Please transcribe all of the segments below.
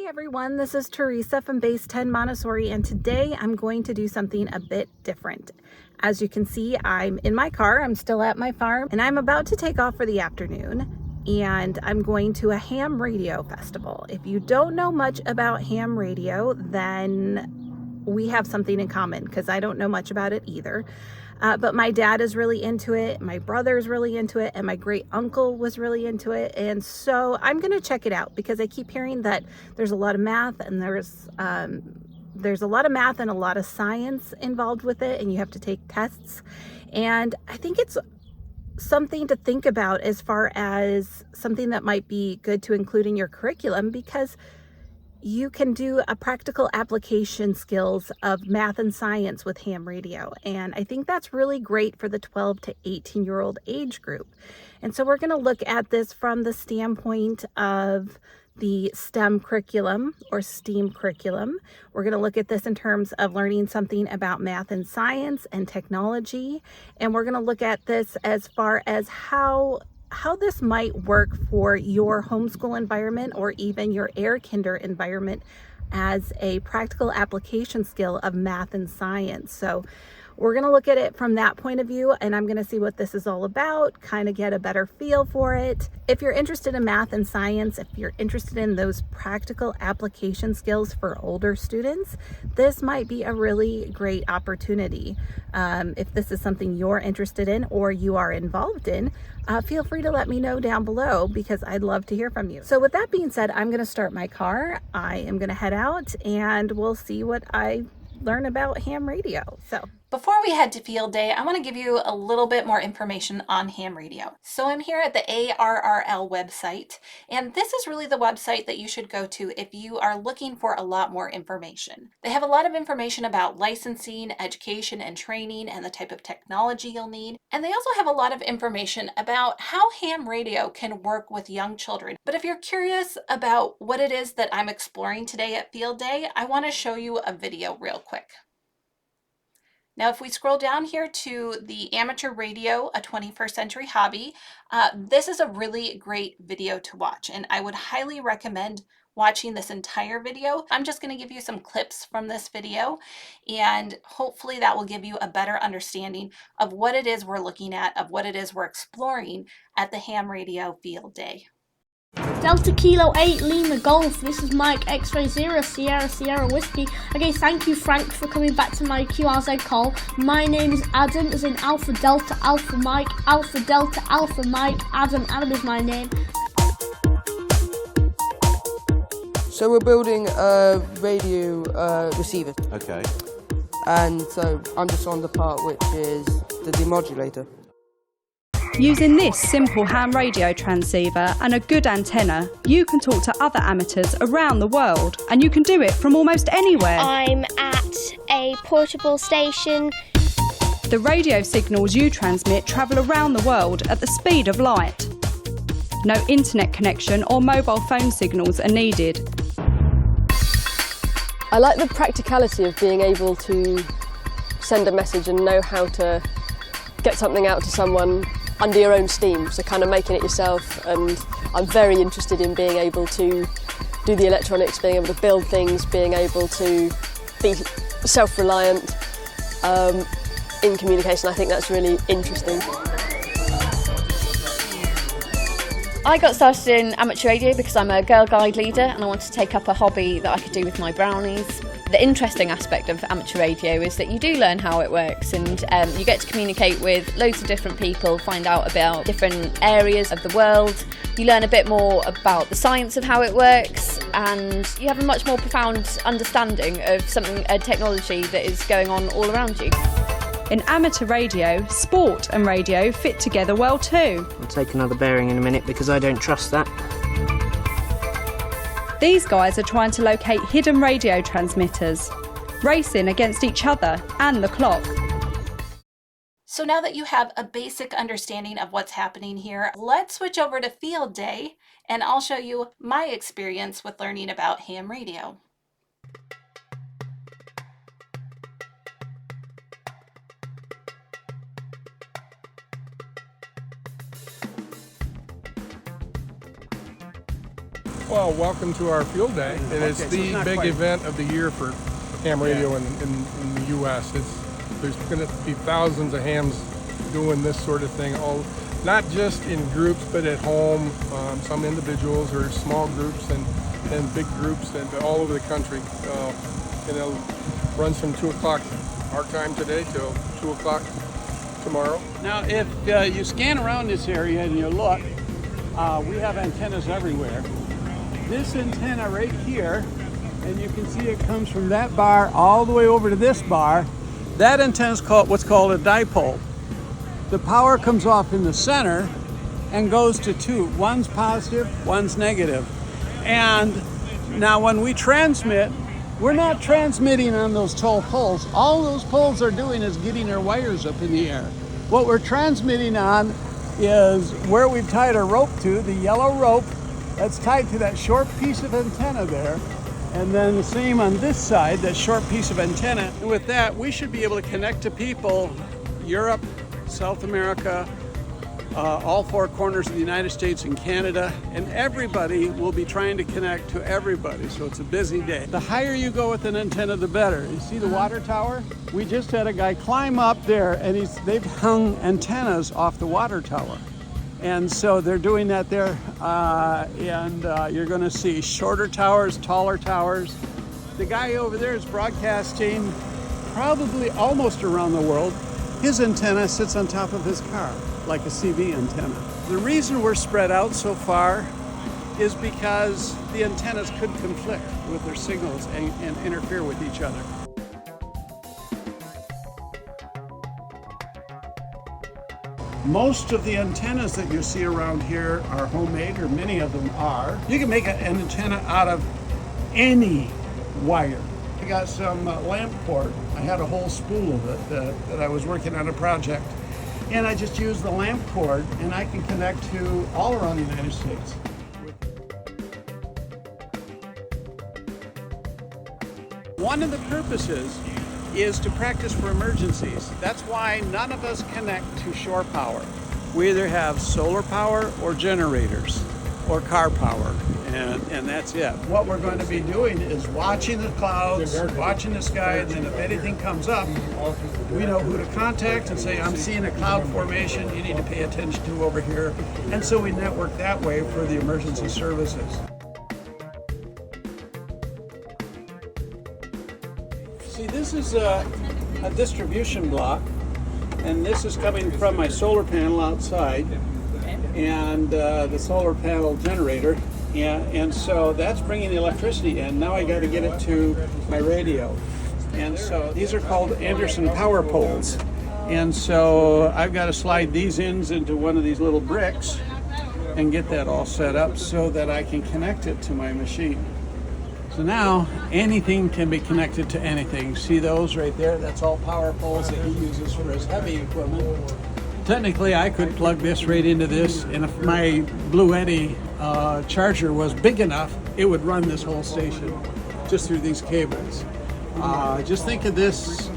Hey everyone, this is Teresa from Base 10 Montessori, and today I'm going to do something a bit different. As you can see, I'm in my car, I'm still at my farm, and I'm about to take off for the afternoon, and I'm going to a ham radio festival. If you don't know much about ham radio, then we have something in common because I don't know much about it either. But my dad is really into it, my brother's really into it, and my great uncle was really into it. And so I'm gonna check it out because I keep hearing that there's a lot of math and there's a lot of math and a lot of science involved with it, and you have to take tests. And I think it's something to think about as far as something that might be good to include in your curriculum, because you can do a practical application skills of math and science with ham radio. And I think that's really great for the 12 to 18-year-old age group. And so we're going to look at this from the standpoint of the STEM curriculum or STEAM curriculum. We're going to look at this in terms of learning something about math and science and technology. And we're going to look at this as far as how this might work for your homeschool environment or even your air kinder environment as a practical application skill of math and science. So we're going to look at it from that point of view, and I'm going to see what this is all about, kind of get a better feel for it. If you're interested in math and science, if you're interested in those practical application skills for older students, this might be a really great opportunity. If this is something you're interested in or you are involved in, feel free to let me know down below because I'd love to hear from you. So with that being said, I'm going to start my car. I am going to head out and we'll see what I learn about ham radio. So before we head to field day, I want to give you a little bit more information on ham radio. So I'm here at the ARRL website, and this is really the website that you should go to if you are looking for a lot more information. They have a lot of information about licensing, education, and training, and the type of technology you'll need. And they also have a lot of information about how ham radio can work with young children. But if you're curious about what it is that I'm exploring today at field day, I want to show you a video real quick. Now, if we scroll down here to the Amateur Radio, a 21st Century Hobby, this is a really great video to watch, and I would highly recommend watching this entire video. I'm just going to give you some clips from this video, and hopefully that will give you a better understanding of what it is we're looking at, of what it is we're exploring at the ham radio field day. Delta Kilo 8 Lima Golf, this is Mike X-Ray 0 Sierra Sierra Whiskey. Okay, thank you Frank for coming back to my QRZ call. My name is Adam, as in Alpha Delta Alpha Mike, Alpha Delta Alpha Mike, Adam is my name. So we're building a radio receiver. Okay. And so I'm just on the part which is the demodulator. Using this simple ham radio transceiver and a good antenna, you can talk to other amateurs around the world, and you can do it from almost anywhere. I'm at a portable station. The radio signals you transmit travel around the world at the speed of light. No internet connection or mobile phone signals are needed. I like the practicality of being able to send a message and know how to get something out to someone under your own steam, so kind of making it yourself. And I'm very interested in being able to do the electronics, being able to build things, being able to be self-reliant in communication. I think that's really interesting. I got started in amateur radio because I'm a Girl Guide leader and I wanted to take up a hobby that I could do with my brownies. The interesting aspect of amateur radio is that you do learn how it works, and you get to communicate with loads of different people, find out about different areas of the world. You learn a bit more about the science of how it works, and you have a much more profound understanding of a technology that is going on all around you. In amateur radio, sport and radio fit together well too. I'll take another bearing in a minute because I don't trust that. These guys are trying to locate hidden radio transmitters, racing against each other and the clock. So now that you have a basic understanding of what's happening here, let's switch over to field day and I'll show you my experience with learning about ham radio. Well, welcome to our field day. And it's the big event of the year for ham radio in the U.S. There's going to be thousands of hams doing this sort of thing, not just in groups, but at home, some individuals or small groups and big groups and all over the country. And it runs from 2 o'clock our time today till 2 o'clock tomorrow. Now, if you scan around this area and you look, we have antennas everywhere. This antenna right here, and you can see it comes from that bar all the way over to this bar. That antenna is called what's called a dipole. The power comes off in the center and goes to two. One's positive, one's negative. And now when we transmit, we're not transmitting on those tall poles. All those poles are doing is getting their wires up in the air. What we're transmitting on is where we've tied a rope to, the yellow rope that's tied to that short piece of antenna there. And then the same on this side, that short piece of antenna. And with that, we should be able to connect to people, Europe, South America, all four corners of the United States and Canada, and everybody will be trying to connect to everybody, so it's a busy day. The higher you go with an antenna, the better. You see the water tower? We just had a guy climb up there, and they've hung antennas off the water tower. And so they're doing that there, and you're gonna see shorter towers, taller towers. The guy over there is broadcasting probably almost around the world. His antenna sits on top of his car, like a CV antenna. The reason we're spread out so far is because the antennas could conflict with their signals and interfere with each other. Most of the antennas that you see around here are homemade, or many of them are. You can make an antenna out of any wire. I got some lamp cord. I had a whole spool of it that I was working on a project. And I just used the lamp cord, and I can connect to all around the United States. One of the purposes is to practice for emergencies. That's why none of us connect to shore power. We either have solar power or generators or car power, and that's it. What we're going to be doing is watching the clouds, watching the sky, and then if anything comes up, we know who to contact and say, I'm seeing a cloud formation, you need to pay attention to over here. And so we network that way for the emergency services. See, this is a distribution block, and this is coming from my solar panel outside, and the solar panel generator, and so that's bringing the electricity in. Now I got to get it to my radio, and so these are called Anderson power poles, and so I've got to slide these ends into one of these little bricks and get that all set up so that I can connect it to my machine. So now anything can be connected to anything. See those right there? That's all power poles that he uses for his heavy equipment. Technically, I could plug this right into this, and if my Blue Eddy charger was big enough, it would run this whole station just through these cables. Just think of this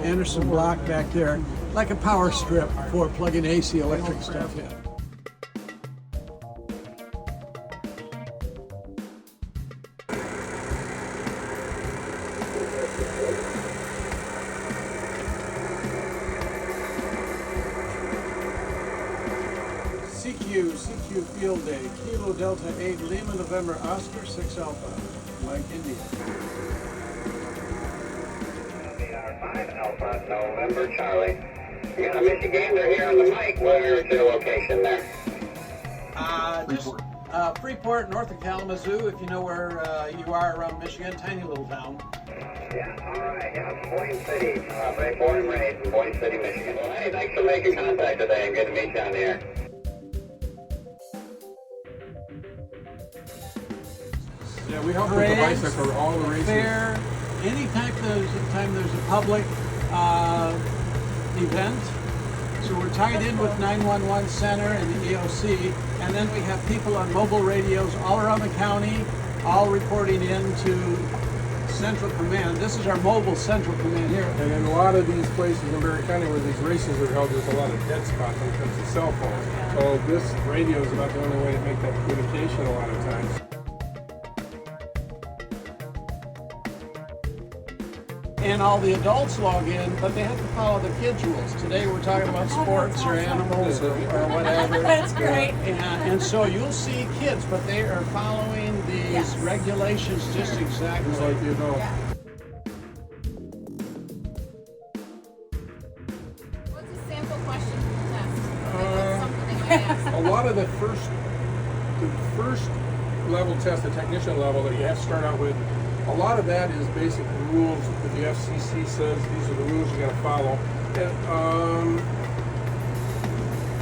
Anderson block back there like a power strip for plugging AC electric stuff in. CQ Field Day, Kilo Delta 8, Lima November Oscar 6 Alpha, Mike India. 5 Alpha November Charlie. You got a Michigander here on the mic. Where is the location there? Just Freeport, north of Kalamazoo, if you know where you are around Michigan, tiny little town. Yeah, all right, yeah, Boyne City. Born and raised in Boyne City, Michigan. Well, hey, thanks for making contact today. Good to meet you on the air. Yeah, we help with the bicycle, all the races. Fair, anytime there's a public event. So we're tied in with 911 Center and the EOC, and then we have people on mobile radios all around the county, all reporting in to central command. This is our mobile central command here. And in a lot of these places in Berry County where these races are held, there's a lot of dead spots when it comes to cell phones. So this radio is about the only way to make that communication a lot of times. And all the adults log in, but they have to follow the kids' rules. Today we're talking about sports or animals or whatever. That's great. And so you'll see kids, but they are following these regulations just exactly Just like the adults. What's a sample question for the test? What's something that you ask? A lot of the first level test, the technician level that you have to start out with, a lot of that is basic rules that the FCC says these are the rules you got to follow. And,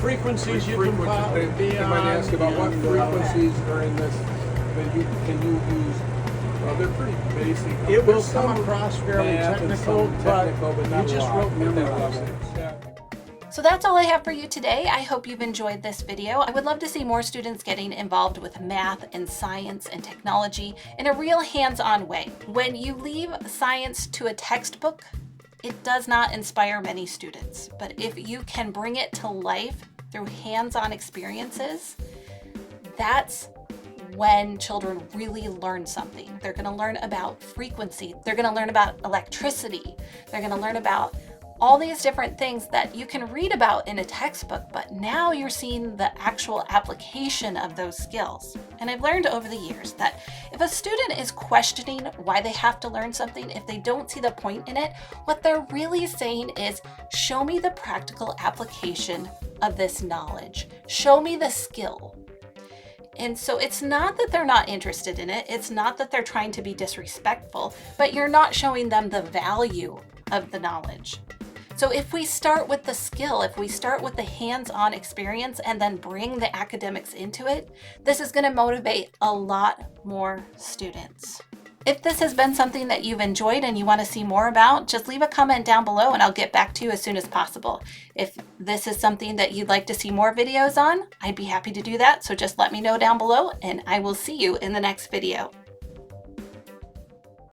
frequencies you can follow. They might ask about what frequencies are in this that you can use. Well, they're pretty basic. It will come across fairly technical, but not you just a lot. wrote memorize it. Yeah. So that's all I have for you today. I hope you've enjoyed this video. I would love to see more students getting involved with math and science and technology in a real hands-on way. When you leave science to a textbook, it does not inspire many students. But if you can bring it to life through hands-on experiences, that's when children really learn something. They're going to learn about frequency. They're going to learn about electricity. They're going to learn about all these different things that you can read about in a textbook, but now you're seeing the actual application of those skills. And I've learned over the years that if a student is questioning why they have to learn something, if they don't see the point in it, what they're really saying is, show me the practical application of this knowledge. Show me the skill. And so it's not that they're not interested in it. It's not that they're trying to be disrespectful, but you're not showing them the value of the knowledge. So if we start with the skill, if we start with the hands-on experience and then bring the academics into it, this is going to motivate a lot more students. If this has been something that you've enjoyed and you want to see more about, just leave a comment down below and I'll get back to you as soon as possible. If this is something that you'd like to see more videos on, I'd be happy to do that. So just let me know down below and I will see you in the next video.